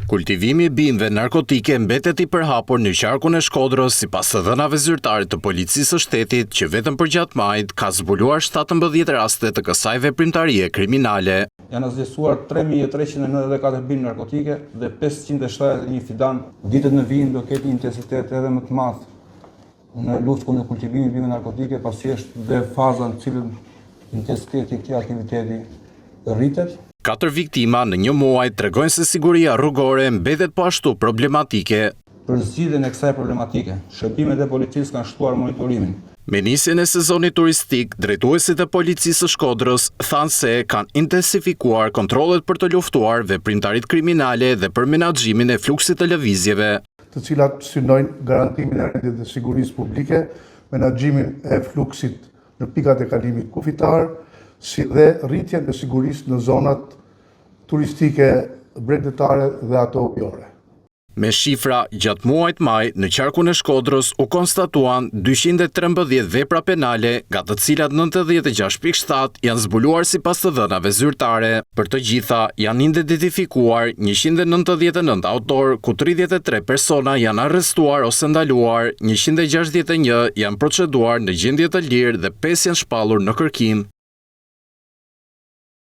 Kultivimi i bimëve narkotike mbetet i përhapur në qarkun e Shkodrës sipas të dhënave zyrtare të policisë së shtetit, që vetëm për gjatë majit ka zbuluar 17 raste të kësaj veprimtarie kriminale. Janë zgjestuar 3.394 bimë narkotike dhe 571 fidan. Ditët në vijim do ketë një intensitet edhe më të madh në luftë kundër kultivimit të bimëve narkotike, pasi është dhe faza në cilën intensiteti i këtij aktiviteti rritet. 4 viktima në një muaj tregojnë se siguria rrugore mbetet po ashtu problematike. Për zgjidhjen e kësaj problematike, shërbimet e policisë kanë shtuar monitorimin. Me nisjen e sezonit turistik, drejtuesit e policisë së Shkodrës thanë se kanë intensifikuar kontrollet për të luftuar veprimtaritë kriminale dhe për menaxhimin e fluksit të lëvizjeve, të cilat synojnë garantimin e rendit dhe sigurisë publike, menaxhimin e fluksit në pikat e kalimit kufitar, si dhe rritjen e sigurisë në zonat turistike bregdetare dhe ato ujore. Me shifra, gjatë muajit maj, në qarkun e Shkodrës u konstatuan 213 vepra penale, nga të cilat 96.7 janë zbuluar sipas të dhënave zyrtare. Për të gjitha janë identifikuar 199 autor, ku 33 persona janë arrestuar ose ndaluar, 161 janë proceduar në gjendje të lirë dhe 5 janë shpallur në kërkim.